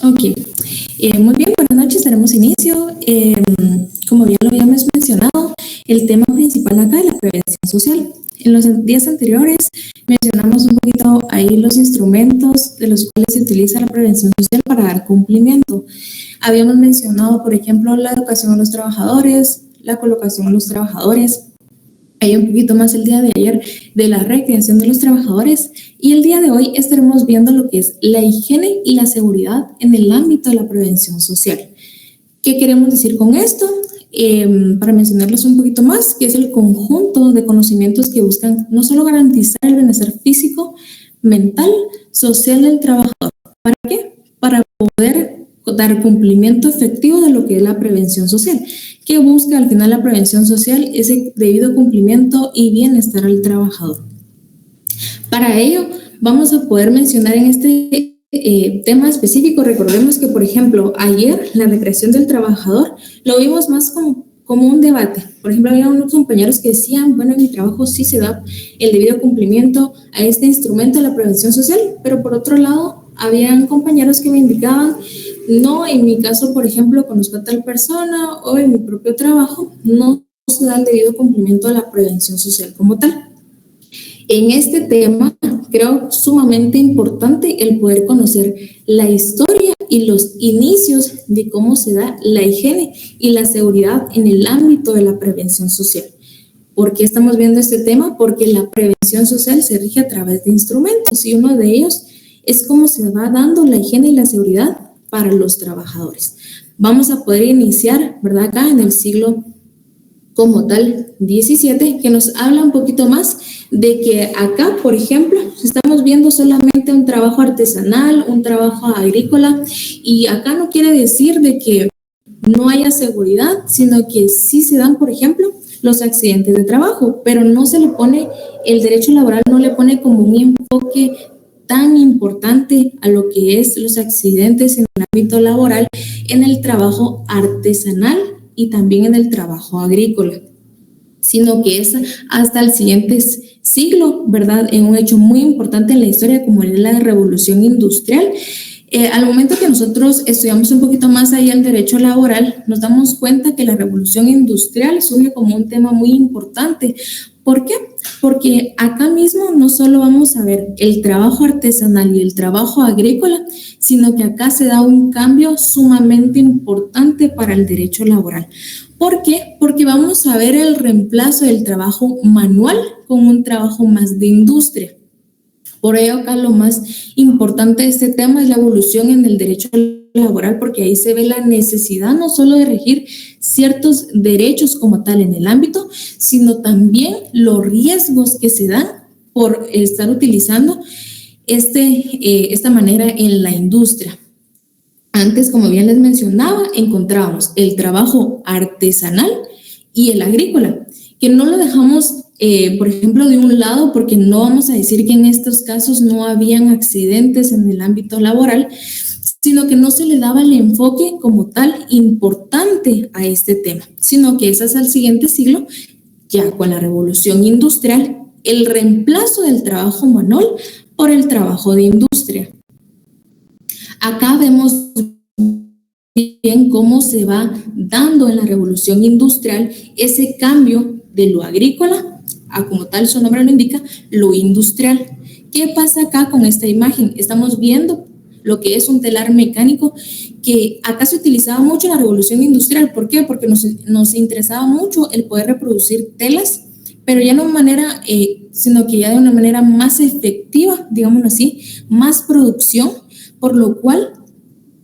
Ok, muy bien, buenas noches, daremos inicio. Como bien lo habíamos mencionado, el tema principal acá es la prevención social. En los días anteriores mencionamos un poquito ahí los instrumentos de los cuales se utiliza la prevención social para dar cumplimiento. Habíamos mencionado, por ejemplo, la educación a los trabajadores, la colocación a los trabajadores. Hay un poquito más el día de ayer de la recreación de los trabajadores y el día de hoy estaremos viendo lo que es la higiene y la seguridad en el ámbito de la prevención social. ¿Qué queremos decir con esto? Para mencionarles un poquito más, que es el conjunto de conocimientos que buscan no solo garantizar el bienestar físico, mental, social del trabajador. ¿Para qué? Para poder dar cumplimiento efectivo de lo que es la prevención social. ¿Qué busca al final la prevención social? Ese debido cumplimiento y bienestar al trabajador. Para ello, vamos a poder mencionar en este tema específico. Recordemos que, por ejemplo, ayer la recreación del trabajador lo vimos más como un debate. Por ejemplo, había unos compañeros que decían, bueno, en mi trabajo sí se da el debido cumplimiento a este instrumento de la prevención social, pero por otro lado, habían compañeros que me indicaban, no, en mi caso, por ejemplo, conozco a tal persona o en mi propio trabajo, no se da el debido cumplimiento a la prevención social como tal. En este tema, creo sumamente importante el poder conocer la historia y los inicios de cómo se da la higiene y la seguridad en el ámbito de la prevención social. ¿Por qué estamos viendo este tema? Porque la prevención social se rige a través de instrumentos y uno de ellos es cómo se va dando la higiene y la seguridad para los trabajadores. Vamos a poder iniciar, ¿verdad? Acá en el siglo como tal 17, que nos habla un poquito más de que acá, por ejemplo, estamos viendo solamente un trabajo artesanal, un trabajo agrícola, y acá no quiere decir de que no haya seguridad, sino que sí se dan, por ejemplo, los accidentes de trabajo, pero no se le pone, el derecho laboral no le pone como un enfoque tan importante a lo que es los accidentes en el ámbito laboral, en el trabajo artesanal y también en el trabajo agrícola, sino que es hasta el siguiente siglo, ¿verdad? En un hecho muy importante en la historia como es la revolución industrial. Al momento que nosotros estudiamos un poquito más allá el derecho laboral, nos damos cuenta que la revolución industrial surge como un tema muy importante. ¿Por qué? Porque acá mismo no solo vamos a ver el trabajo artesanal y el trabajo agrícola, sino que acá se da un cambio sumamente importante para el derecho laboral. ¿Por qué? Porque vamos a ver el reemplazo del trabajo manual con un trabajo más de industria. Por ello, acá lo más importante de este tema es la evolución en el derecho laboral, porque ahí se ve la necesidad no solo de regir ciertos derechos como tal en el ámbito, sino también los riesgos que se dan por estar utilizando esta manera en la industria. Antes, como bien les mencionaba, encontrábamos el trabajo artesanal y el agrícola, que no lo dejamos, por ejemplo, de un lado, porque no vamos a decir que en estos casos no habían accidentes en el ámbito laboral, sino que no se le daba el enfoque como tal importante a este tema, sino que es hasta el siguiente siglo, ya con la revolución industrial, el reemplazo del trabajo manual por el trabajo de industria. Acá vemos bien cómo se va dando en la revolución industrial ese cambio de lo agrícola a, como tal su nombre lo indica, lo industrial. ¿Qué pasa acá con esta imagen? Estamos viendo lo que es un telar mecánico que acá se utilizaba mucho en la revolución industrial. ¿Por qué? Porque nos interesaba mucho el poder reproducir telas, pero ya no de manera, sino que ya de una manera más efectiva, digámoslo así, más producción, por lo cual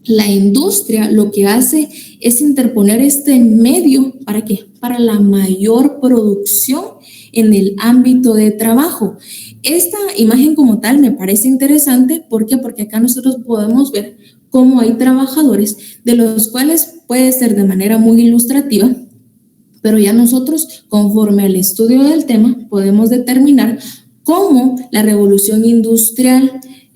la industria lo que hace es interponer este medio, ¿para qué? Para la mayor producción en el ámbito de trabajo. Esta imagen como tal me parece interesante, ¿por qué? Porque acá nosotros podemos ver cómo hay trabajadores de los cuales puede ser de manera muy ilustrativa, pero ya nosotros, conforme al estudio del tema, podemos determinar cómo la revolución industrial,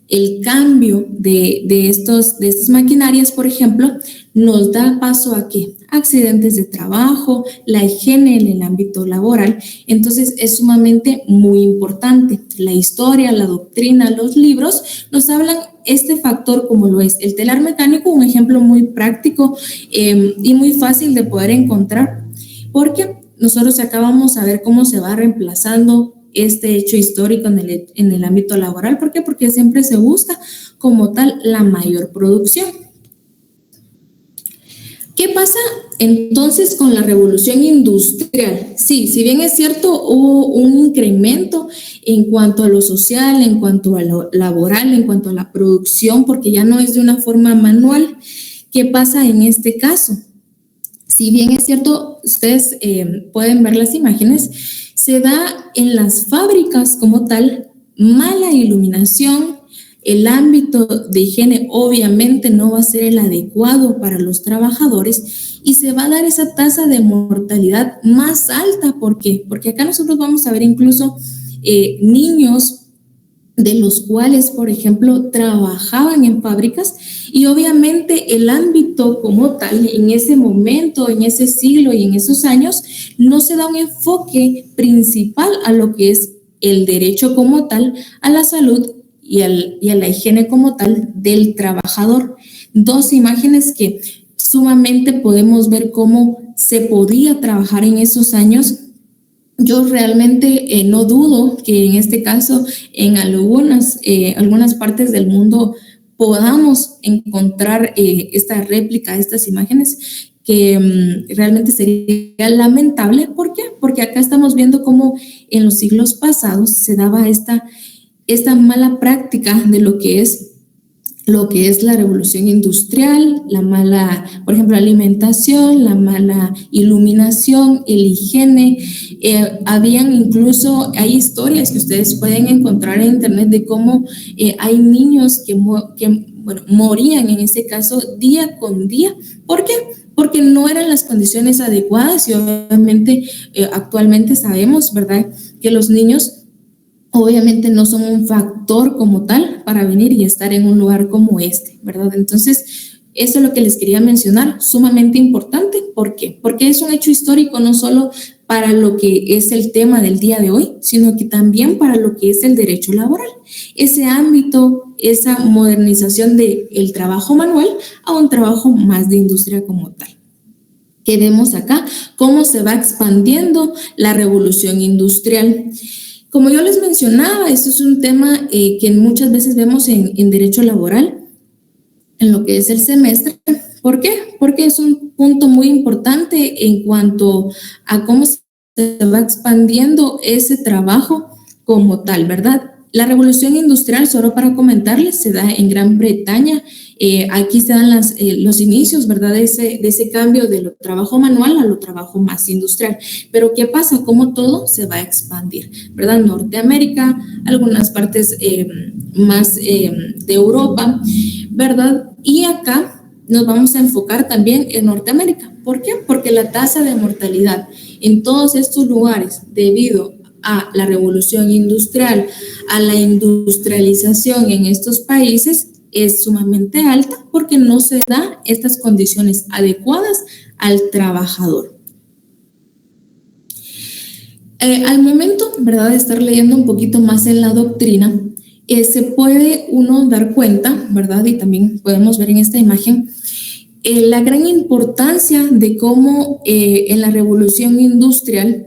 el cambio de estas maquinarias, por ejemplo, nos da paso a ¿qué? Accidentes de trabajo, la higiene en el ámbito laboral. Entonces es sumamente muy importante. La historia, la doctrina, los libros nos hablan este factor como lo es el telar mecánico, un ejemplo muy práctico y muy fácil de poder encontrar, porque nosotros acá vamos a ver cómo se va reemplazando este hecho histórico en el ámbito laboral. ¿Por qué? Porque siempre se busca como tal la mayor producción. ¿Qué pasa entonces con la revolución industrial? Sí, si bien es cierto, hubo un incremento en cuanto a lo social, en cuanto a lo laboral, en cuanto a la producción, porque ya no es de una forma manual. ¿Qué pasa en este caso? Si bien es cierto, ustedes pueden ver las imágenes, se da en las fábricas como tal mala iluminación. El ámbito de higiene obviamente no va a ser el adecuado para los trabajadores y se va a dar esa tasa de mortalidad más alta. ¿Por qué? Porque acá nosotros vamos a ver incluso niños de los cuales, por ejemplo, trabajaban en fábricas, y obviamente el ámbito como tal, en ese momento, en ese siglo y en esos años, no se da un enfoque principal a lo que es el derecho como tal, a la salud y a la higiene como tal del trabajador. Dos imágenes que sumamente podemos ver cómo se podía trabajar en esos años. Yo realmente no dudo que en este caso en algunas partes del mundo podamos encontrar esta réplica, estas imágenes, que realmente sería lamentable. ¿Por qué? Porque acá estamos viendo cómo en los siglos pasados se daba esta mala práctica de lo que es la revolución industrial, la mala, por ejemplo, alimentación, la mala iluminación, el higiene. Habían incluso, hay historias que ustedes pueden encontrar en internet de cómo hay niños que morían en ese caso día con día. ¿Por qué? Porque no eran las condiciones adecuadas, y obviamente actualmente sabemos, ¿verdad?, que los niños obviamente no son un factor como tal para venir y estar en un lugar como este, ¿verdad? Entonces, eso es lo que les quería mencionar, sumamente importante. ¿Por qué? Porque es un hecho histórico no solo para lo que es el tema del día de hoy, sino que también para lo que es el derecho laboral. Ese ámbito, esa modernización del trabajo manual a un trabajo más de industria como tal. Que vemos acá cómo se va expandiendo la revolución industrial. Como yo les mencionaba, esto es un tema que muchas veces vemos en derecho laboral, en lo que es el semestre. ¿Por qué? Porque es un punto muy importante en cuanto a cómo se va expandiendo ese trabajo como tal, ¿verdad? La revolución industrial, solo para comentarles, se da en Gran Bretaña. Aquí se dan los inicios, ¿verdad?, de ese cambio de trabajo manual a lo trabajo más industrial. Pero ¿qué pasa? Como todo se va a expandir, ¿verdad? Norteamérica, algunas partes más de Europa, ¿verdad? Y acá nos vamos a enfocar también en Norteamérica. ¿Por qué? Porque la tasa de mortalidad en todos estos lugares, debido a la revolución industrial, a la industrialización en estos países, es sumamente alta porque no se da estas condiciones adecuadas al trabajador. Al momento, ¿verdad?, de estar leyendo un poquito más en la doctrina, se puede uno dar cuenta, ¿verdad?, y también podemos ver en esta imagen, la gran importancia de cómo en la revolución industrial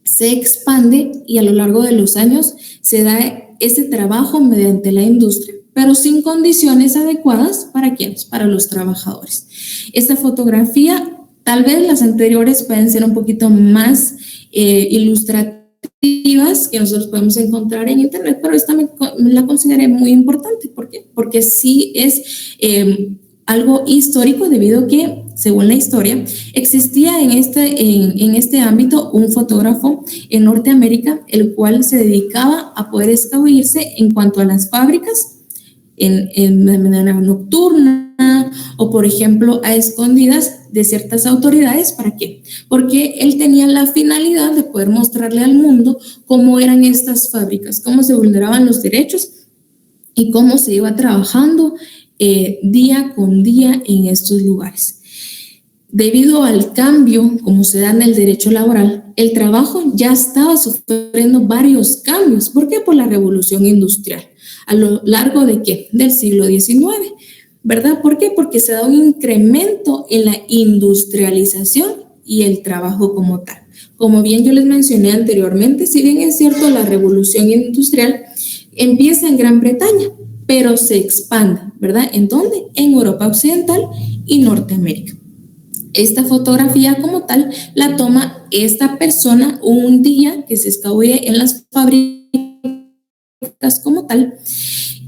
se expande y a lo largo de los años se da ese trabajo mediante la industria, pero sin condiciones adecuadas. ¿Para quiénes? Para los trabajadores. Esta fotografía, tal vez las anteriores pueden ser un poquito más ilustrativas que nosotros podemos encontrar en internet, pero esta la consideré muy importante. ¿Por qué? Porque sí es algo histórico, debido a que, según la historia, existía en este ámbito un fotógrafo en Norteamérica, el cual se dedicaba a poder escabullirse en cuanto a las fábricas de manera nocturna, o por ejemplo a escondidas de ciertas autoridades. ¿Para qué? Porque él tenía la finalidad de poder mostrarle al mundo cómo eran estas fábricas, cómo se vulneraban los derechos y cómo se iba trabajando día con día en estos lugares. Debido al cambio, como se da en el derecho laboral, el trabajo ya estaba sufriendo varios cambios. ¿Por qué? Por la revolución industrial. a lo largo de ¿qué? Del siglo XIX, ¿verdad? ¿Por qué? Porque se da un incremento en la industrialización y el trabajo como tal. Como bien yo les mencioné anteriormente, si bien es cierto la revolución industrial empieza en Gran Bretaña, pero se expande, ¿verdad? ¿En dónde? En Europa Occidental y Norteamérica. Esta fotografía como tal la toma esta persona un día que se escabulle en las fábricas como tal.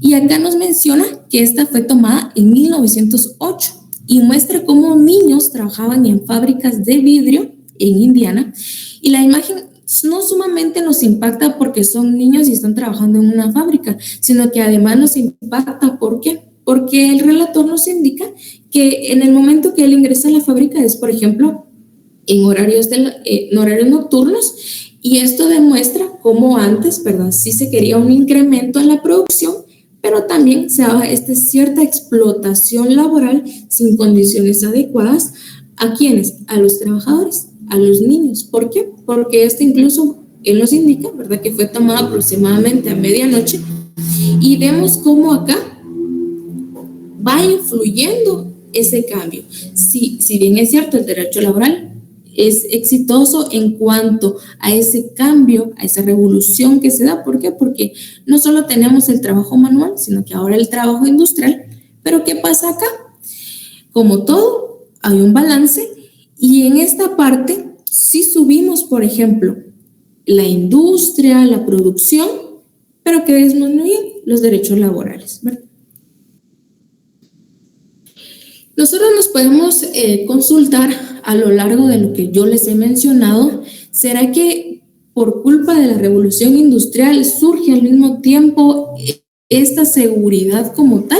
Y acá nos menciona que esta fue tomada en 1908 y muestra cómo niños trabajaban en fábricas de vidrio en Indiana. Y la imagen no sumamente nos impacta porque son niños y están trabajando en una fábrica, sino que además nos impacta, ¿por qué? Porque el relator nos indica que en el momento que él ingresa a la fábrica es, por ejemplo, en horarios nocturnos, y esto demuestra cómo antes, ¿verdad? Sí se quería un incremento en la producción, pero también se daba cierta explotación laboral sin condiciones adecuadas. ¿A quiénes? A los trabajadores, a los niños. ¿Por qué? Porque esto incluso, él nos indica, ¿verdad? Que fue tomado aproximadamente a medianoche, y vemos cómo acá va influyendo ese cambio. Si bien es cierto, el derecho laboral es exitoso en cuanto a ese cambio, a esa revolución que se da. ¿Por qué? Porque no solo tenemos el trabajo manual, sino que ahora el trabajo industrial. Pero ¿qué pasa acá? Como todo, hay un balance, y en esta parte, si subimos, por ejemplo, la industria, la producción, pero que disminuyen los derechos laborales, ¿verdad? Nosotros nos podemos consultar a lo largo de lo que yo les he mencionado. ¿Será que por culpa de la revolución industrial surge al mismo tiempo esta seguridad como tal?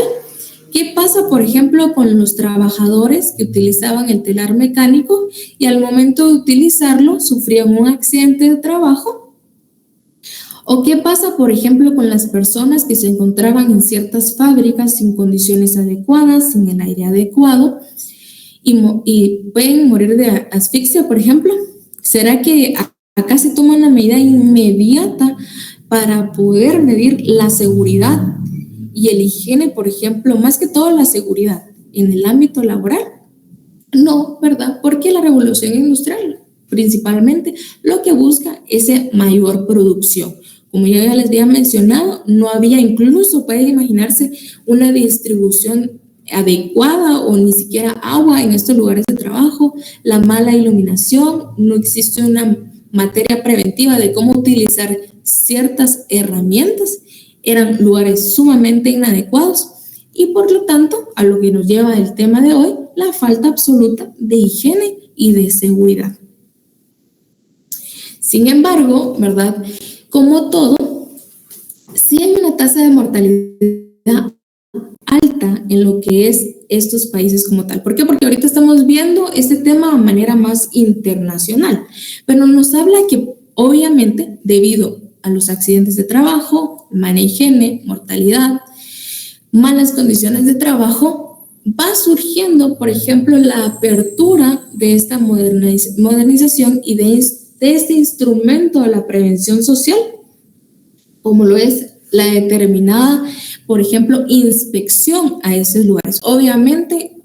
¿Qué pasa, por ejemplo, con los trabajadores que utilizaban el telar mecánico y al momento de utilizarlo sufrían un accidente de trabajo? ¿O qué pasa, por ejemplo, con las personas que se encontraban en ciertas fábricas sin condiciones adecuadas, sin el aire adecuado, y pueden morir de asfixia, por ejemplo? ¿Será que acá se toma una medida inmediata para poder medir la seguridad y el higiene, por ejemplo, más que todo la seguridad en el ámbito laboral? No, ¿verdad? Porque la revolución industrial principalmente lo que busca es mayor producción. Como ya les había mencionado, no había, incluso puede imaginarse, una distribución adecuada o ni siquiera agua en estos lugares de trabajo, la mala iluminación, no existe una materia preventiva de cómo utilizar ciertas herramientas, eran lugares sumamente inadecuados, y por lo tanto, a lo que nos lleva el tema de hoy, la falta absoluta de higiene y de seguridad. Sin embargo, ¿verdad? Como todo, sí hay una tasa de mortalidad alta en lo que es estos países como tal. ¿Por qué? Porque ahorita estamos viendo este tema de manera más internacional, pero nos habla que obviamente debido a los accidentes de trabajo, mala higiene, mortalidad, malas condiciones de trabajo, va surgiendo, por ejemplo, la apertura de esta modernización y de este instrumento de la prevención social, como lo es la determinada, por ejemplo, inspección a esos lugares. Obviamente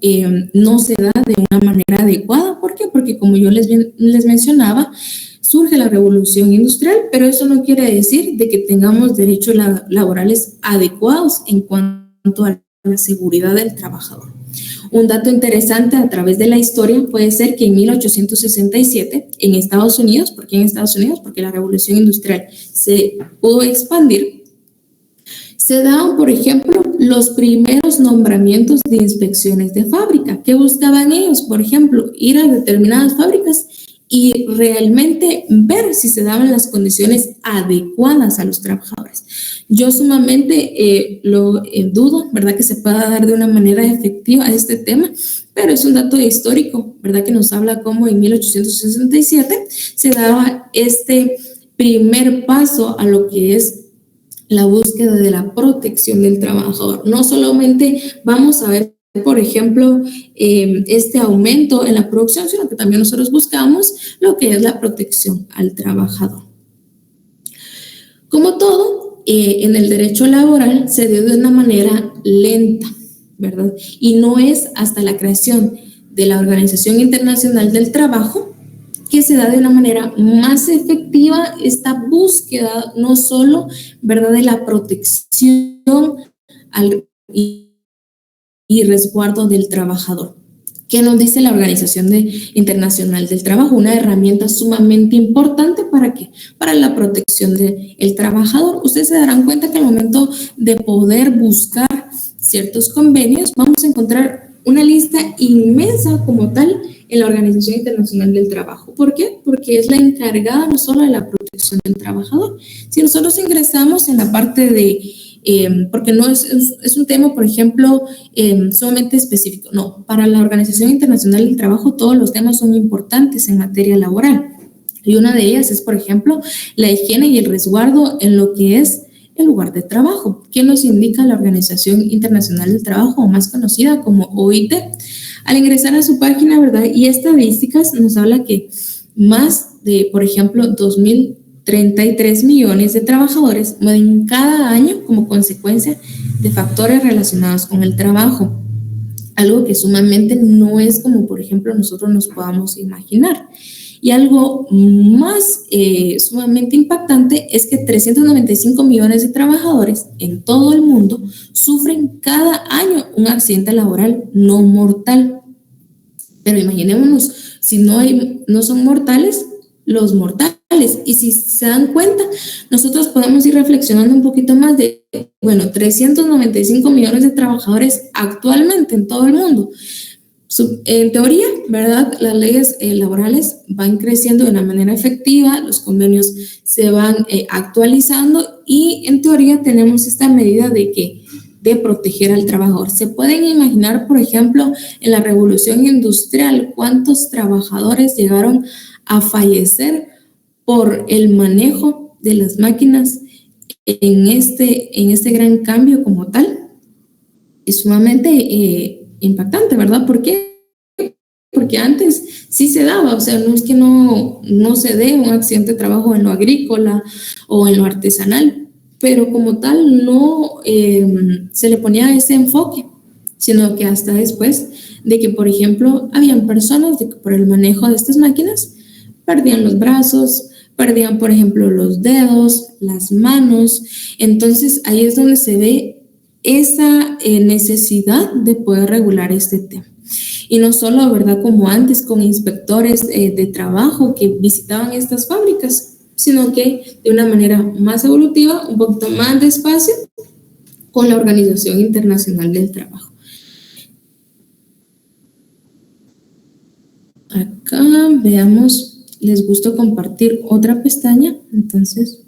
no se da de una manera adecuada. ¿Por qué? Porque como yo les mencionaba, surge la revolución industrial, pero eso no quiere decir de que tengamos derechos laborales adecuados en cuanto a la seguridad del trabajador. Un dato interesante a través de la historia puede ser que en 1867 en Estados Unidos, ¿por qué en Estados Unidos? Porque la revolución industrial se pudo expandir. Se daban, por ejemplo, los primeros nombramientos de inspecciones de fábrica. ¿Qué buscaban ellos? Por ejemplo, ir a determinadas fábricas y realmente ver si se daban las condiciones adecuadas a los trabajadores. Yo sumamente lo dudo, ¿verdad? Que se pueda dar de una manera efectiva a este tema, pero es un dato histórico, ¿verdad? Que nos habla cómo en 1867 se daba este primer paso a lo que es la búsqueda de la protección del trabajador. No solamente vamos a ver, por ejemplo, este aumento en la producción, sino que también nosotros buscamos lo que es la protección al trabajador. Como todo, en el derecho laboral se dio de una manera lenta, ¿verdad? Y no es hasta la creación de la Organización Internacional del Trabajo que se da de una manera más efectiva esta búsqueda, no solo, ¿verdad?, de la protección y resguardo del trabajador. ¿Qué nos dice la Organización Internacional del Trabajo? Una herramienta sumamente importante ¿para qué? Para la protección del trabajador. Ustedes se darán cuenta que al momento de poder buscar ciertos convenios, vamos a encontrar una lista inmensa como tal en la Organización Internacional del Trabajo. ¿Por qué? Porque es la encargada no solo de la protección del trabajador. Si nosotros ingresamos en la parte de porque no es un tema, por ejemplo, sumamente específico. No, para la Organización Internacional del Trabajo todos los temas son importantes en materia laboral. Y una de ellas es, por ejemplo, la higiene y el resguardo en lo que es el lugar de trabajo. ¿Qué nos indica la Organización Internacional del Trabajo, o más conocida como OIT? Al ingresar a su página, ¿verdad? Y estadísticas nos habla que más de, por ejemplo, 2033 millones de trabajadores mueren cada año como consecuencia de factores relacionados con el trabajo. Algo que sumamente no es como, por ejemplo, nosotros nos podamos imaginar. Y algo más sumamente impactante es que 395 millones de trabajadores en todo el mundo sufren cada año un accidente laboral no mortal. Pero imaginémonos, si no son mortales, los mortales. Y si se dan cuenta, nosotros podemos ir reflexionando un poquito más de, bueno, 395 millones de trabajadores actualmente en todo el mundo. En teoría, ¿verdad? Las leyes laborales van creciendo de una manera efectiva, los convenios se van actualizando y en teoría tenemos esta medida de proteger al trabajador. Se pueden imaginar, por ejemplo, en la revolución industrial, cuántos trabajadores llegaron a fallecer por el manejo de las máquinas en este gran cambio como tal. Es sumamente impactante, ¿verdad? ¿Por qué? Porque antes sí se daba, o sea, no es que no se dé un accidente de trabajo en lo agrícola o en lo artesanal, pero como tal no se le ponía ese enfoque, sino que hasta después de que, por ejemplo, habían personas que por el manejo de estas máquinas perdían los brazos, perdían, por ejemplo, los dedos, las manos. Entonces ahí es donde se ve esa necesidad de poder regular este tema. Y no solo, ¿verdad?, como antes con inspectores de trabajo que visitaban estas fábricas, sino que de una manera más evolutiva, un poquito más despacio, con la Organización Internacional del Trabajo. Acá veamos, les gusta compartir otra pestaña, entonces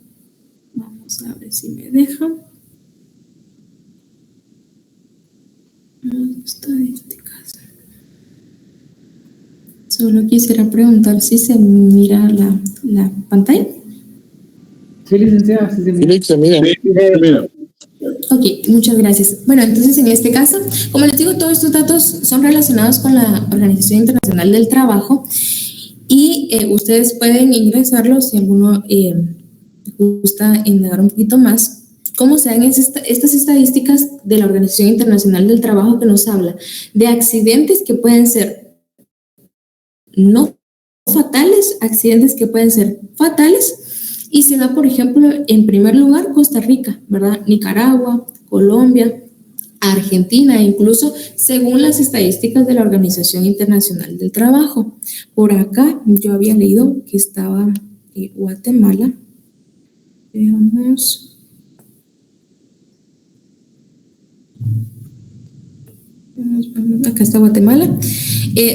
vamos a ver si me deja. Estadísticas. Solo quisiera preguntar si se mira la pantalla. Sí, licenciada, sí se mira. Ok, muchas gracias. Bueno, entonces en este caso, como les digo, todos estos datos son relacionados con la Organización Internacional del Trabajo y ustedes pueden ingresarlos si alguno gusta indagar un poquito más. ¿Cómo se dan estas estadísticas de la Organización Internacional del Trabajo que nos habla de accidentes que pueden ser no fatales, accidentes que pueden ser fatales? Y se da, por ejemplo, en primer lugar Costa Rica, ¿verdad? Nicaragua, Colombia, Argentina, incluso según las estadísticas de la Organización Internacional del Trabajo. Por acá yo había leído que estaba Guatemala. Veamos. Acá está Guatemala.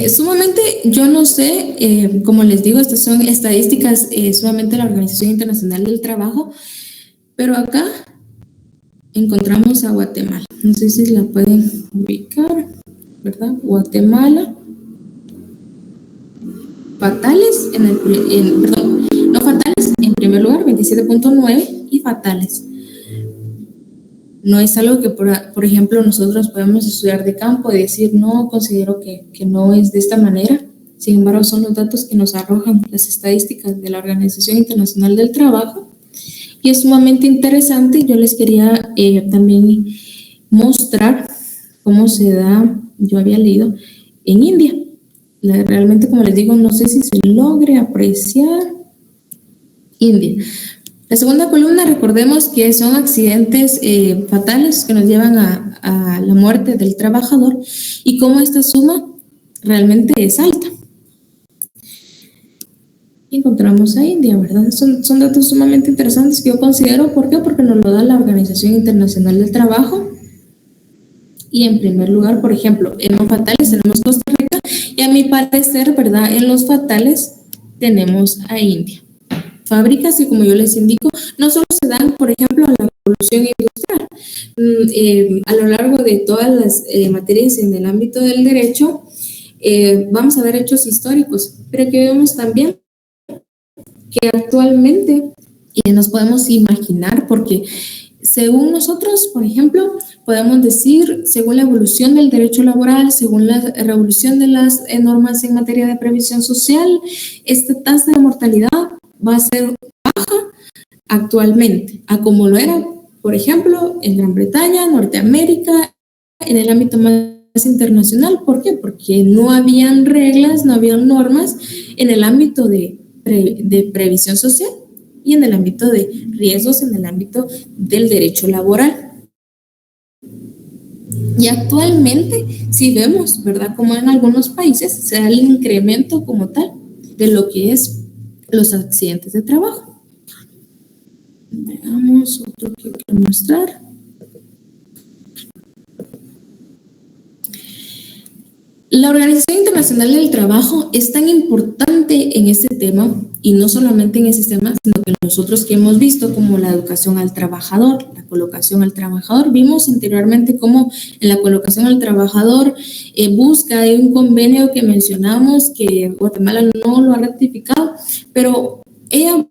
Sumamente, yo no sé, como les digo, estas son estadísticas sumamente de la Organización Internacional del Trabajo, pero acá encontramos a Guatemala. No sé si la pueden ubicar, ¿verdad? Guatemala. Fatales, perdón, no fatales, en primer lugar, 27.9 y fatales. No es algo que, por ejemplo, nosotros podemos estudiar de campo y decir, no, considero que no es de esta manera. Sin embargo, son los datos que nos arrojan las estadísticas de la Organización Internacional del Trabajo. y es sumamente interesante. Yo les quería también mostrar cómo se da, yo había leído, en India. Realmente, como les digo, no sé si se logre apreciar. India. La segunda columna, recordemos que son accidentes fatales que nos llevan a la muerte del trabajador y cómo esta suma realmente es alta. Encontramos a India, ¿verdad? Son datos sumamente interesantes que yo considero. ¿Por qué? Porque nos lo da la Organización Internacional del Trabajo. Y en primer lugar, por ejemplo, en los fatales tenemos Costa Rica y a mi parecer, ¿verdad? En los fatales tenemos a India. Fábricas que, como yo les indico, no solo se dan, por ejemplo, a la revolución industrial. A lo largo de todas las materias en el ámbito del derecho, vamos a ver hechos históricos, pero que vemos también que actualmente nos podemos imaginar, porque según nosotros, por ejemplo, podemos decir, según la evolución del derecho laboral, según la revolución de las normas en materia de previsión social, esta tasa de mortalidad va a ser baja actualmente, a como lo era, por ejemplo, en Gran Bretaña, Norteamérica, en el ámbito más internacional. ¿Por qué? Porque no habían reglas, no habían normas en el ámbito de previsión social y en el ámbito de riesgos, en el ámbito del derecho laboral. Y actualmente, si vemos, ¿verdad?, como en algunos países se da el incremento como tal de lo que es los accidentes de trabajo. Veamos otro que quiero mostrar. La Organización Internacional del Trabajo es tan importante en este tema, y no solamente en ese tema, sino que nosotros que hemos visto como la educación al trabajador, la colocación al trabajador, vimos anteriormente cómo en la colocación al trabajador busca un convenio que mencionamos que Guatemala no lo ha ratificado, pero ella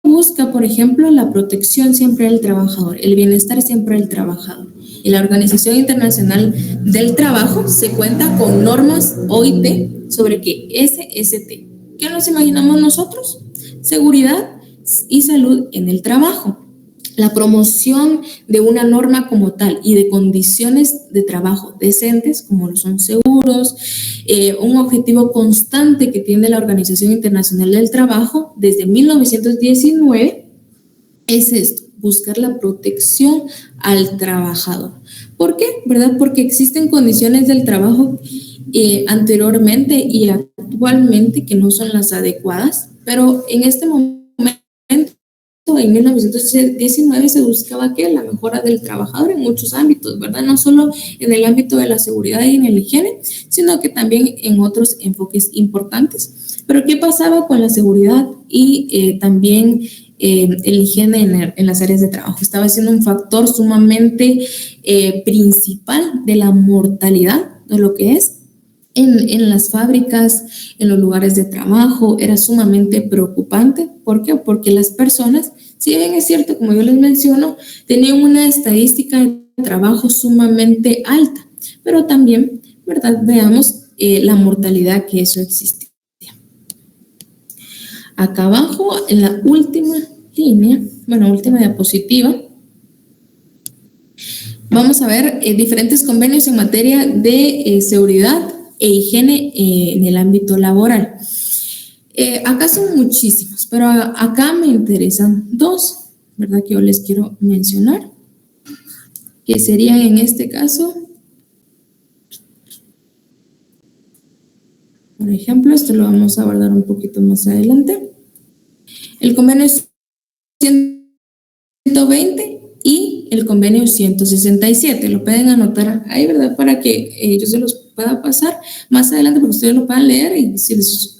busca, por ejemplo, la protección siempre del trabajador, el bienestar siempre del trabajador. Y la Organización Internacional del Trabajo se cuenta con normas OIT sobre que SST. ¿Qué nos imaginamos nosotros? Seguridad y salud en el trabajo. La promoción de una norma como tal y de condiciones de trabajo decentes, como lo son seguros, un objetivo constante que tiene la Organización Internacional del Trabajo desde 1919 es esto: buscar la protección al trabajador. ¿Por qué? ¿Verdad? Porque existen condiciones del trabajo anteriormente y actualmente que no son las adecuadas, pero en este momento, en 1919, se buscaba que la mejora del trabajador en muchos ámbitos, ¿verdad? No solo en el ámbito de la seguridad y en el higiene, sino que también en otros enfoques importantes. Pero ¿qué pasaba con la seguridad y también el higiene en las áreas de trabajo? Estaba siendo un factor sumamente principal de la mortalidad de lo que es en las fábricas, en los lugares de trabajo. Era sumamente preocupante. ¿Por qué? Porque las personas, si bien es cierto, como yo les menciono, tenían una estadística de trabajo sumamente alta, pero también, ¿verdad?, veamos la mortalidad que eso existía. Acá abajo, en la última línea, última diapositiva, vamos a ver diferentes convenios en materia de seguridad e higiene en el ámbito laboral. Acá son muchísimos, pero acá me interesan dos, ¿verdad?, que yo les quiero mencionar, que serían en este caso, por ejemplo, esto lo vamos a abordar un poquito más adelante. El convenio 120 y el convenio 167, lo pueden anotar ahí, ¿verdad?, para que yo se los pueda pasar más adelante, porque ustedes lo puedan leer y si les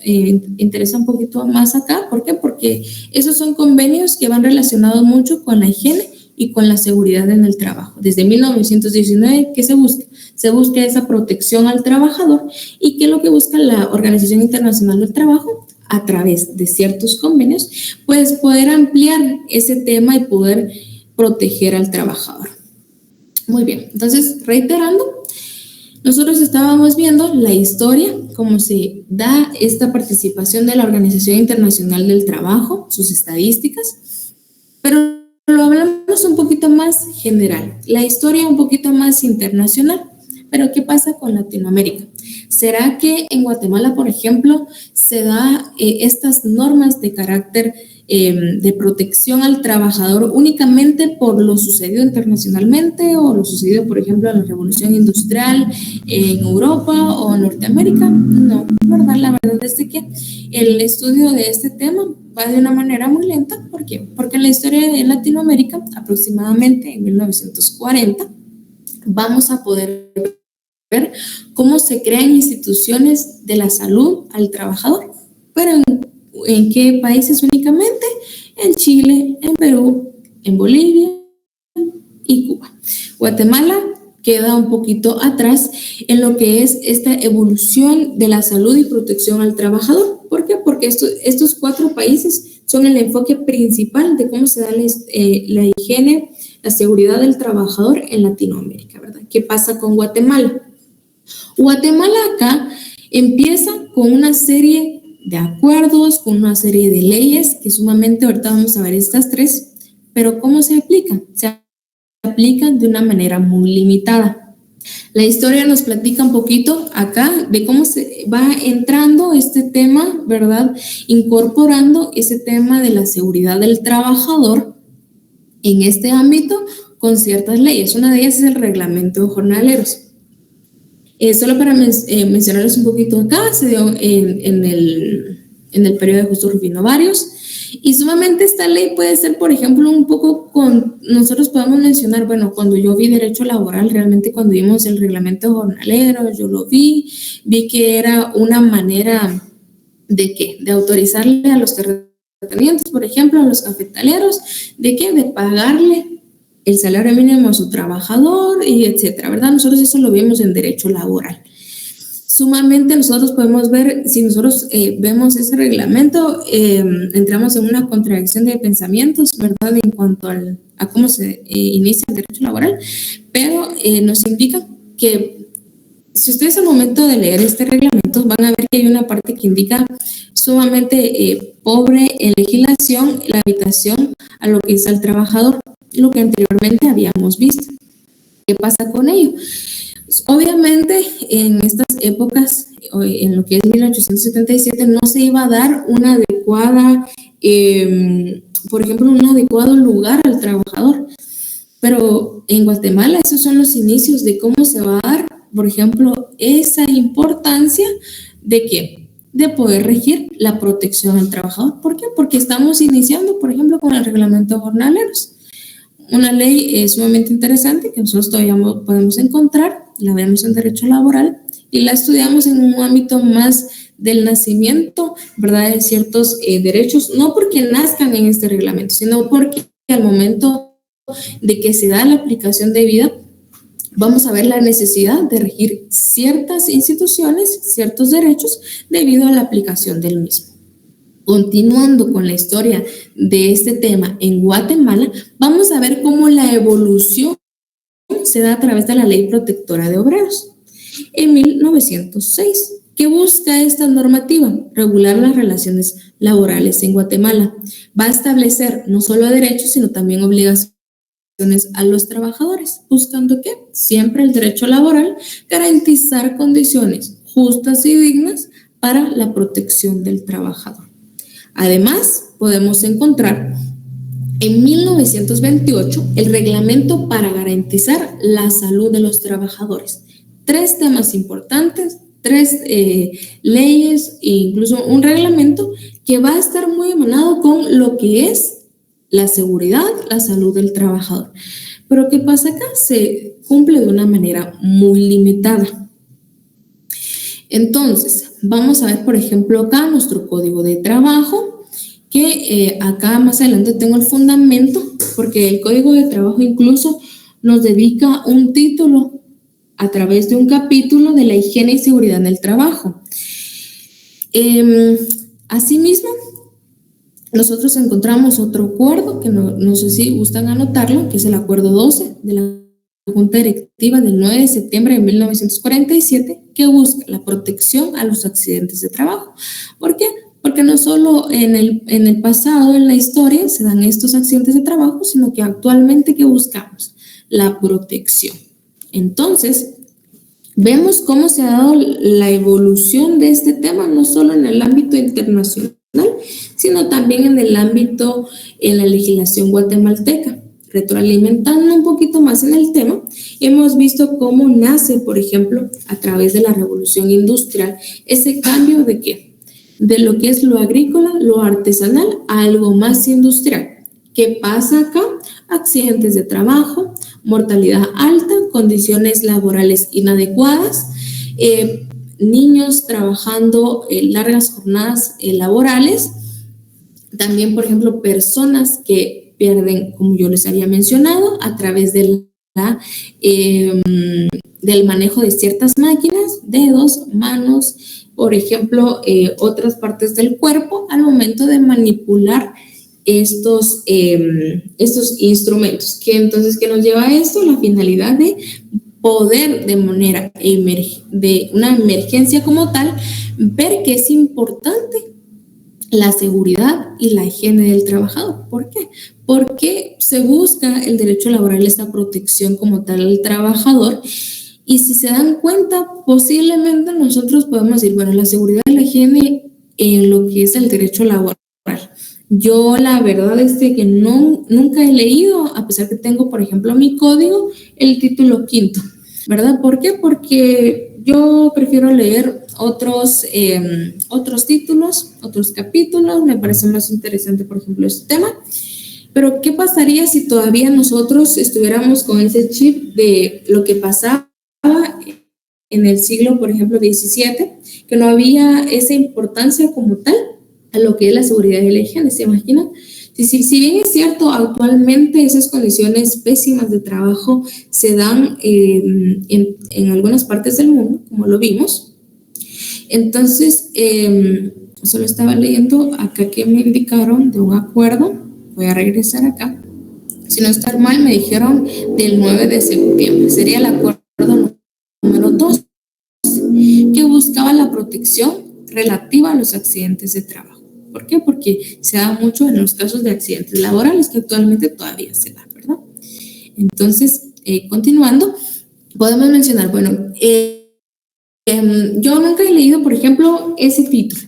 interesa un poquito más acá. ¿Por qué? Porque esos son convenios que van relacionados mucho con la higiene y con la seguridad en el trabajo. Desde 1919, ¿qué se busca? Se busca esa protección al trabajador. ¿Y qué es lo que busca la Organización Internacional del Trabajo? A través de ciertos convenios, pues poder ampliar ese tema y poder proteger al trabajador. Muy bien, entonces, reiterando, nosotros estábamos viendo la historia, cómo se da esta participación de la Organización Internacional del Trabajo, sus estadísticas, pero Vámonos un poquito más general, la historia un poquito más internacional. Pero ¿qué pasa con Latinoamérica? ¿Será que en Guatemala, por ejemplo, se da estas normas de carácter de protección al trabajador únicamente por lo sucedido internacionalmente o lo sucedido, por ejemplo, en la Revolución Industrial en Europa o en Norteamérica? No, ¿verdad? La verdad es que el estudio de este tema va de una manera muy lenta. ¿Por qué? Porque en la historia de Latinoamérica, aproximadamente en 1940, vamos a poder ver cómo se crean instituciones de la salud al trabajador. Pero ¿en qué países únicamente? En Chile, en Perú, en Bolivia y Cuba. Guatemala queda un poquito atrás en lo que es esta evolución de la salud y protección al trabajador. ¿Por qué? Porque estos 4 países son el enfoque principal de cómo se da la higiene, la seguridad del trabajador en Latinoamérica, ¿verdad? ¿Qué pasa con Guatemala? Guatemala acá empieza con una serie de acuerdos, con una serie de leyes que sumamente, ahorita vamos a ver estas 3, pero ¿cómo se aplican? Se aplican de una manera muy limitada. La historia nos platica un poquito acá de cómo se va entrando este tema, ¿verdad? Incorporando ese tema de la seguridad del trabajador en este ámbito con ciertas leyes. Una de ellas es el reglamento de jornaleros. Solo para mencionarles un poquito acá, se dio en el periodo de Justo Rufino Barrios, y sumamente esta ley puede ser, por ejemplo, un poco nosotros podemos mencionar, bueno, cuando yo vi derecho laboral, realmente cuando vimos el reglamento jornalero, yo lo vi que era una manera de autorizarle a los terratenientes, por ejemplo, a los cafetaleros, de pagarle el salario mínimo a su trabajador y etcétera, ¿verdad? Nosotros eso lo vimos en derecho laboral. Sumamente nosotros podemos ver, si nosotros vemos ese reglamento, entramos en una contradicción de pensamientos, ¿verdad? En cuanto a cómo se inicia el derecho laboral, pero nos indica que si ustedes al momento de leer este reglamento van a ver que hay una parte que indica sumamente pobre en legislación, la habitación a lo que es al trabajador, lo que anteriormente habíamos visto. ¿Qué pasa con ello? Obviamente en estas épocas, en lo que es 1877, no se iba a dar una adecuada, por ejemplo, un adecuado lugar al trabajador, pero en Guatemala esos son los inicios de cómo se va a dar, por ejemplo, esa importancia de poder regir la protección al trabajador. ¿Por qué? Porque estamos iniciando, por ejemplo, con el reglamento de jornaleros. Una ley sumamente interesante que nosotros todavía podemos encontrar, la vemos en derecho laboral y la estudiamos en un ámbito más del nacimiento, ¿verdad? De ciertos derechos, no porque nazcan en este reglamento, sino porque al momento de que se da la aplicación debida, vamos a ver la necesidad de regir ciertas instituciones, ciertos derechos debido a la aplicación del mismo. Continuando con la historia de este tema en Guatemala, vamos a ver cómo la evolución se da a través de la Ley Protectora de Obreros en 1906. ¿Qué busca esta normativa? Regular las relaciones laborales en Guatemala. Va a establecer no solo derechos, sino también obligaciones a los trabajadores, buscando ¿qué? Siempre el derecho laboral, garantizar condiciones justas y dignas para la protección del trabajador. Además, podemos encontrar en 1928 el reglamento para garantizar la salud de los trabajadores. 3 temas importantes, 3 leyes e incluso un reglamento que va a estar muy emanado con lo que es la seguridad, la salud del trabajador. Pero ¿qué pasa acá? Se cumple de una manera muy limitada. Entonces, vamos a ver, por ejemplo, acá nuestro código de trabajo, que acá más adelante tengo el fundamento, porque el código de trabajo incluso nos dedica un título a través de un capítulo de la higiene y seguridad en el trabajo. Asimismo, nosotros encontramos otro acuerdo, que no sé si gustan anotarlo, que es el acuerdo 12 de la Junta Directiva del 9 de septiembre de 1947, que busca la protección a los accidentes de trabajo. ¿Por qué? Porque no solo en el pasado, en la historia, se dan estos accidentes de trabajo, sino que actualmente, ¿qué buscamos? La protección. Entonces, vemos cómo se ha dado la evolución de este tema, no solo en el ámbito internacional, sino también en el ámbito, en la legislación guatemalteca. Retroalimentando un poquito más en el tema, hemos visto cómo nace, por ejemplo, a través de la revolución industrial, ese cambio de ¿qué? De lo que es lo agrícola, lo artesanal, a algo más industrial. ¿Qué pasa acá? Accidentes de trabajo, mortalidad alta, condiciones laborales inadecuadas, niños trabajando largas jornadas laborales, también, por ejemplo, personas que pierden, como yo les había mencionado, a través del manejo de ciertas máquinas, dedos, manos, por ejemplo, otras partes del cuerpo al momento de manipular estos instrumentos. Entonces, ¿qué nos lleva a esto? La finalidad de poder de manera de una emergencia como tal, ver que es importante la seguridad y la higiene del trabajador. ¿Por qué? Porque se busca el derecho laboral, esta protección como tal al trabajador. Y si se dan cuenta, posiblemente nosotros podemos decir, bueno, la seguridad y la higiene en lo que es el derecho laboral. Yo la verdad es que nunca he leído, a pesar que tengo, por ejemplo, mi código, el título 5, ¿verdad? ¿Por qué? Porque yo prefiero leer otros títulos, otros capítulos, me parece más interesante, por ejemplo, este tema. Pero, ¿qué pasaría si todavía nosotros estuviéramos con ese chip de lo que pasaba en el siglo, por ejemplo, XVII, que no había esa importancia como tal a lo que es la seguridad y la higiene? ¿Se imaginan? Si bien es cierto, actualmente esas condiciones pésimas de trabajo se dan en algunas partes del mundo, como lo vimos. Entonces, solo estaba leyendo acá que me indicaron de un acuerdo. Voy a regresar acá. Si no está mal, me dijeron del 9 de septiembre. Sería el acuerdo número 2, que buscaba la protección relativa a los accidentes de trabajo. ¿Por qué? Porque se da mucho en los casos de accidentes laborales, que actualmente todavía se da, ¿verdad? Entonces, continuando, podemos mencionar, bueno, yo nunca he leído, por ejemplo, ese título,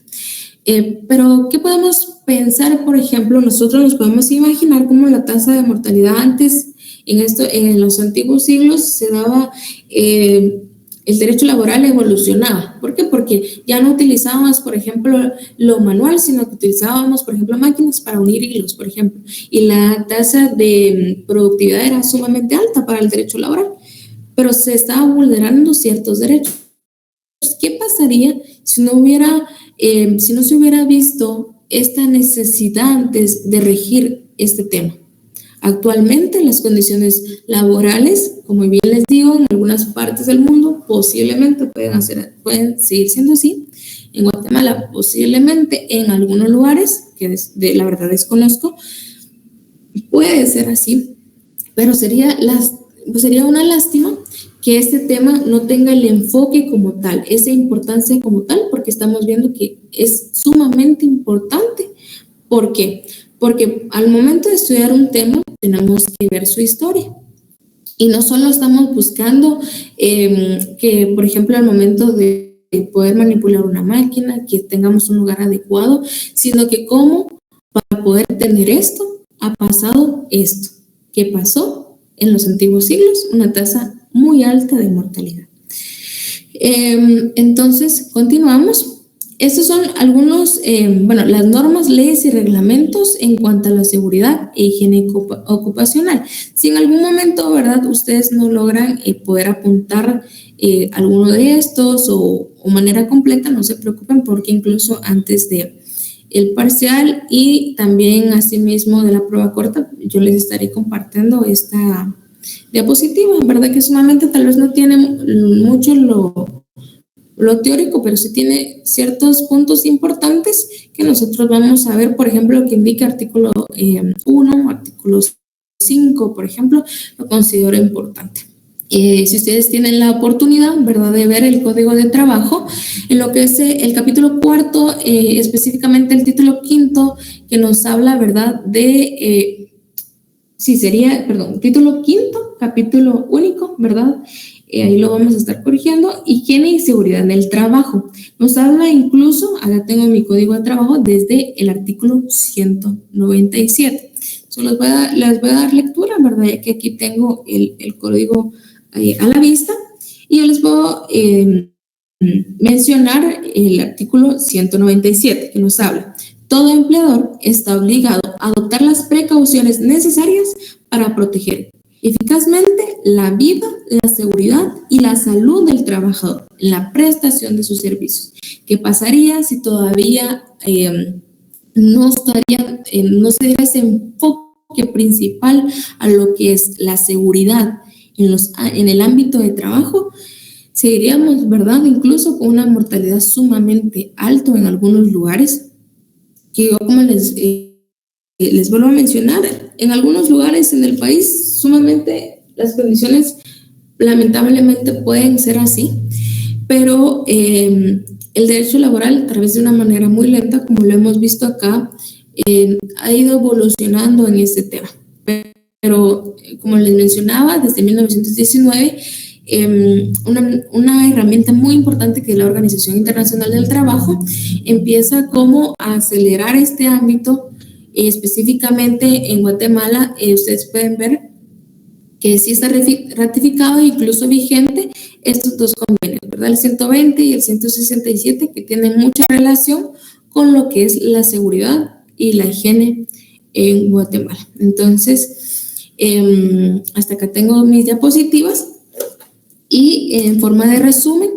pero ¿qué podemos pensar? Por ejemplo, nosotros nos podemos imaginar cómo la tasa de mortalidad antes, en los antiguos siglos, se daba, el derecho laboral evolucionaba. ¿Por qué? Porque ya no utilizábamos, por ejemplo, lo manual, sino que utilizábamos, por ejemplo, máquinas para unir hilos, por ejemplo, y la tasa de productividad era sumamente alta para el derecho laboral, pero se estaban vulnerando ciertos derechos. ¿Qué pasaría si no se hubiera visto esta necesidad antes de regir este tema? Actualmente las condiciones laborales, como bien les digo, en algunas partes del mundo posiblemente pueden seguir siendo así. En Guatemala posiblemente, en algunos lugares, que la verdad desconozco, puede ser así, pero sería una lástima que este tema no tenga el enfoque como tal, esa importancia como tal, porque estamos viendo que es sumamente importante. ¿Por qué? Porque al momento de estudiar un tema tenemos que ver su historia. Y no solo estamos buscando que, por ejemplo, al momento de poder manipular una máquina, que tengamos un lugar adecuado, sino que cómo para poder tener esto ha pasado esto. ¿Qué pasó en los antiguos siglos? Una tasa muy alta de mortalidad. Entonces, continuamos. Estos son algunos, las normas, leyes y reglamentos en cuanto a la seguridad e higiene ocupacional. Si en algún momento, ¿verdad?, ustedes no logran poder apuntar alguno de estos o manera completa, no se preocupen, porque incluso antes de el parcial y también asimismo de la prueba corta, yo les estaré compartiendo esta diapositiva. En verdad que sumamente tal vez no tiene mucho lo teórico, pero sí tiene ciertos puntos importantes que nosotros vamos a ver. Por ejemplo, lo que indica artículo 1, artículo 5, por ejemplo, lo considero importante. Si ustedes tienen la oportunidad, ¿verdad?, de ver el Código de Trabajo, en lo que es el capítulo 4, específicamente el título 5, que nos habla, ¿verdad?, de, título 5, capítulo único, ¿verdad? Ahí lo vamos a estar corrigiendo. Higiene y seguridad en el trabajo. Nos habla incluso, acá tengo mi Código de Trabajo, desde el artículo 197. Les voy a dar lectura, ¿verdad?, ya que aquí tengo el código a la vista, y yo les puedo mencionar el artículo 197, que nos habla: todo empleador está obligado a adoptar las precauciones necesarias para proteger eficazmente la vida, la seguridad y la salud del trabajador en la prestación de sus servicios. ¿Qué pasaría si todavía no se diera ese enfoque principal a lo que es la seguridad en el ámbito de trabajo? Seguiríamos, ¿verdad?, incluso con una mortalidad sumamente alta en algunos lugares, que yo, como les vuelvo a mencionar, en algunos lugares en el país sumamente las condiciones lamentablemente pueden ser así, pero el derecho laboral, a través de una manera muy lenta, como lo hemos visto acá, ha ido evolucionando en este tema. Pero, como les mencionaba, desde 1919, una herramienta muy importante, que es la Organización Internacional del Trabajo, empieza como a acelerar este ámbito. Específicamente en Guatemala, ustedes pueden ver que sí está ratificado e incluso vigente estos dos convenios, ¿verdad?, el 120 y el 167, que tienen mucha relación con lo que es la seguridad y la higiene en Guatemala. Entonces, hasta acá tengo mis diapositivas, y en forma de resumen,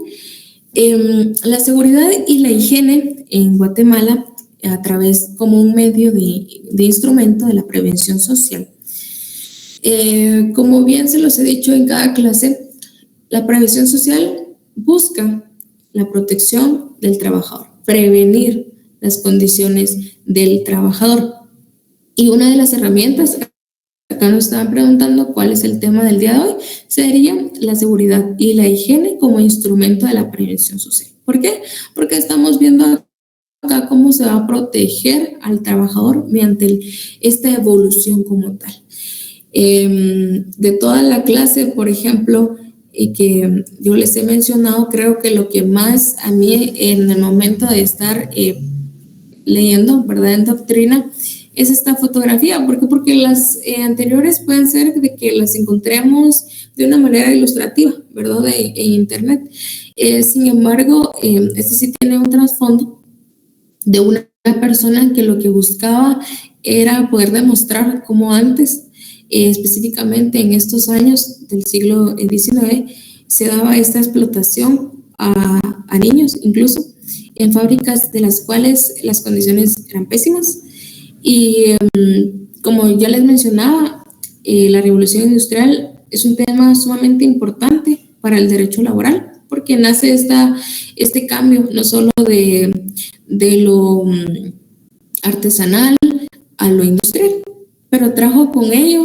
la seguridad y la higiene en Guatemala, a través como un medio de instrumento de la prevención social. Como bien se los he dicho en cada clase, la prevención social busca la protección del trabajador, prevenir las condiciones del trabajador. Y una de las herramientas, acá nos estaban preguntando cuál es el tema del día de hoy, sería la seguridad y la higiene como instrumento de la prevención social. ¿Por qué? Porque estamos viendo acá cómo se va a proteger al trabajador mediante esta evolución como tal. De toda la clase, por ejemplo, que yo les he mencionado, creo que lo que más a mí en el momento de estar leyendo, ¿verdad?, en doctrina, es esta fotografía. ¿Por qué? Porque las anteriores pueden ser de que las encontremos de una manera ilustrativa, ¿verdad?, en internet. Sin embargo, este sí tiene un trasfondo de una persona que lo que buscaba era poder demostrar cómo antes, específicamente en estos años del siglo XIX, se daba esta explotación a niños, incluso en fábricas de las cuales las condiciones eran pésimas. Y como ya les mencionaba, la revolución industrial es un tema sumamente importante para el derecho laboral, porque nace este cambio no solo de lo artesanal a lo industrial, pero trajo con ello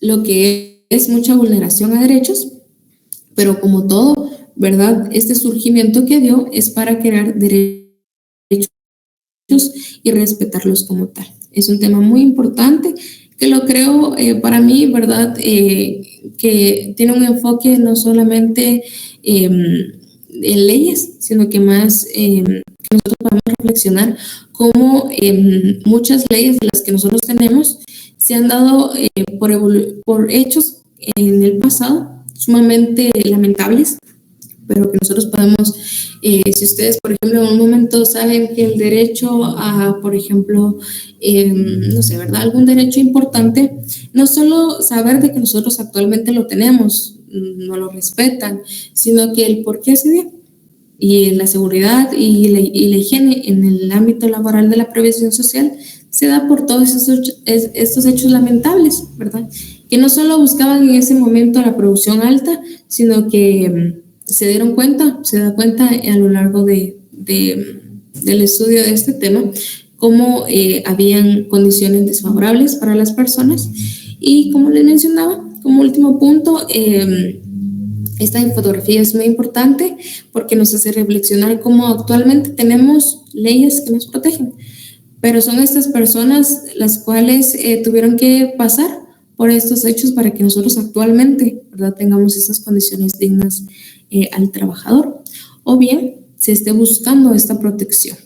lo que es mucha vulneración a derechos, pero como todo, ¿verdad?, este surgimiento que dio es para crear derechos y respetarlos como tal. Es un tema muy importante, que lo creo para mí, ¿verdad?, que tiene un enfoque no solamente en leyes, sino que más que nosotros podemos reflexionar cómo muchas leyes de las que nosotros tenemos se han dado por hechos en el pasado sumamente lamentables, pero que nosotros podemos, si ustedes, por ejemplo, en un momento saben que el derecho a, por ejemplo, no sé, ¿verdad?, algún derecho importante, no solo saber de que nosotros actualmente lo tenemos, no lo respetan, sino que el por qué se dio. Y la seguridad y la higiene en el ámbito laboral de la prevención social se da por todos estos hechos lamentables, ¿verdad?, que no solo buscaban en ese momento la producción alta, sino que se da cuenta a lo largo del estudio de este tema, cómo habían condiciones desfavorables para las personas, y como les mencionaba, como último punto, esta infografía es muy importante porque nos hace reflexionar cómo actualmente tenemos leyes que nos protegen, pero son estas personas las cuales tuvieron que pasar por estos hechos para que nosotros actualmente, ¿verdad?, tengamos esas condiciones dignas al trabajador, o bien se esté buscando esta protección.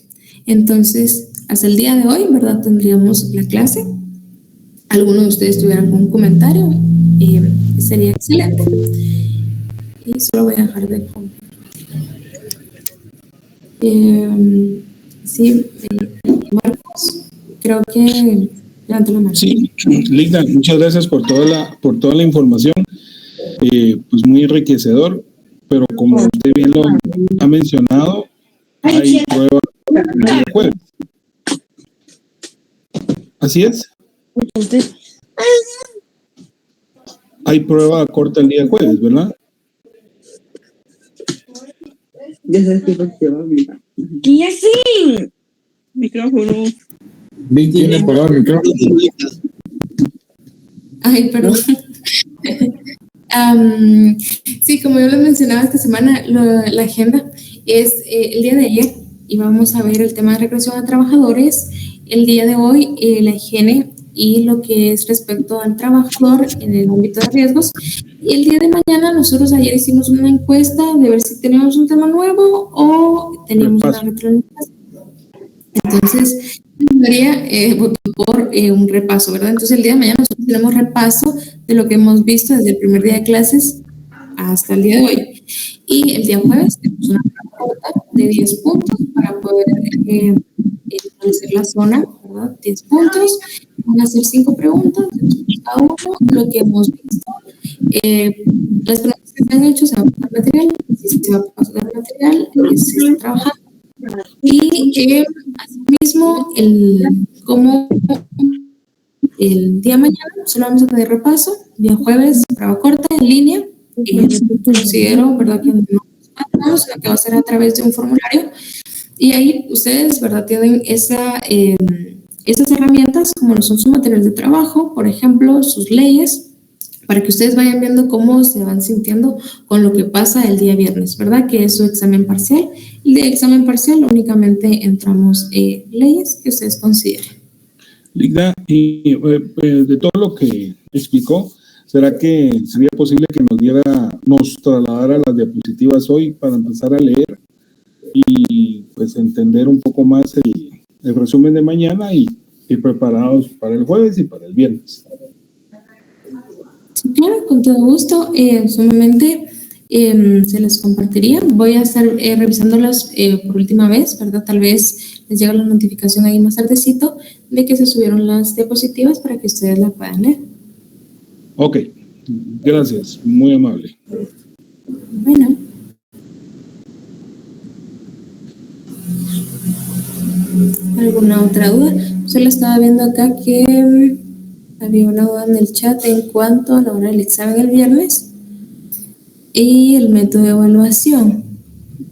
Entonces, hasta el día de hoy, ¿verdad?, tendríamos la clase. ¿Alguno de ustedes tuviera algún comentario? Sería excelente. Y solo voy a dejar de sí, Marcos, creo que levanta la mano. Sí, Ligda, muchas gracias por toda la información, pues muy enriquecedor, pero como usted bien lo ha mencionado, hay pruebas el día jueves. ¿Así es? Hay prueba corta el día jueves, ¿verdad? Ya sabes qué va a mirar. ¿Qué así? Micrófono. Vic tiene apagado el micrófono. Ay, perdón. Sí, como yo les mencionaba esta semana, la agenda es el día de ayer y vamos a ver el tema de recreación a trabajadores. El día de hoy, la higiene y lo que es respecto al trabajador en el ámbito de riesgos. Y el día de mañana, nosotros ayer hicimos una encuesta de ver si teníamos un tema nuevo o teníamos una retroalimentación. Entonces, voto por un repaso, ¿verdad? Entonces, el día de mañana nosotros tenemos repaso de lo que hemos visto desde el primer día de clases hasta el día de hoy. Y el día jueves tenemos una corta de 10 puntos para poder establecer la zona, ¿verdad? 10 puntos. Van a ser 5 preguntas, cada uno, lo que hemos visto. Las preguntas que se han hecho, se va a pasar material, si se va a pasar material, se está trabajando. Y asimismo, como el día de mañana solo vamos a tener repaso, día jueves, prueba corta en línea, considero, ¿verdad?, que no sino que va a ser a través de un formulario, y ahí ustedes, ¿verdad?, tienen esas herramientas, como no son sus materiales de trabajo, por ejemplo, sus leyes, para que ustedes vayan viendo cómo se van sintiendo con lo que pasa el día viernes, ¿verdad?, que es su examen parcial. El día de examen parcial únicamente entramos leyes que ustedes consideren. Ligda, y de todo lo que explicó, ¿será que sería posible que nos trasladara las diapositivas hoy para empezar a leer y pues entender un poco más el resumen de mañana y preparados para el jueves y para el viernes? Sí, claro, con todo gusto. Sumamente se les compartiría. Voy a estar revisándolas por última vez, ¿verdad? Tal vez les llega la notificación ahí más tardecito de que se subieron las diapositivas para que ustedes la puedan leer. Ok, gracias, muy amable. Bueno. ¿Alguna otra duda? Solo estaba viendo acá que había una duda en el chat en cuanto a la hora del examen el viernes y el método de evaluación.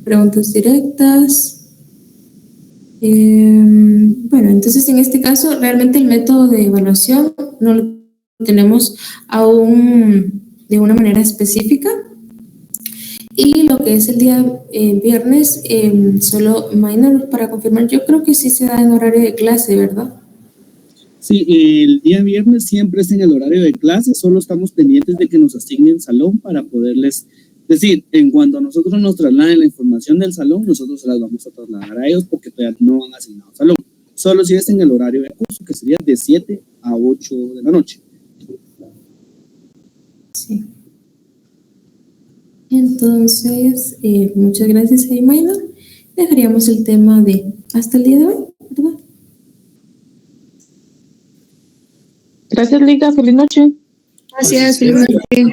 Preguntas directas. Bueno, entonces en este caso realmente el método de evaluación no lo tenemos aún de una manera específica. Y lo que es el día viernes, solo minor para confirmar, yo creo que sí se da en horario de clase, ¿verdad? Sí, el día viernes siempre es en el horario de clase, solo estamos pendientes de que nos asignen salón para poderles decir, en cuanto a nosotros nos trasladen la información del salón, nosotros se las vamos a trasladar a ellos porque todavía no han asignado salón. Solo si es en el horario de curso, que sería de 7 a 8 de la noche. Sí. Entonces, muchas gracias, Aymaina. Dejaríamos el tema de hasta el día de hoy, ¿verdad? Gracias, Liga. Feliz noche. Gracias, feliz noche.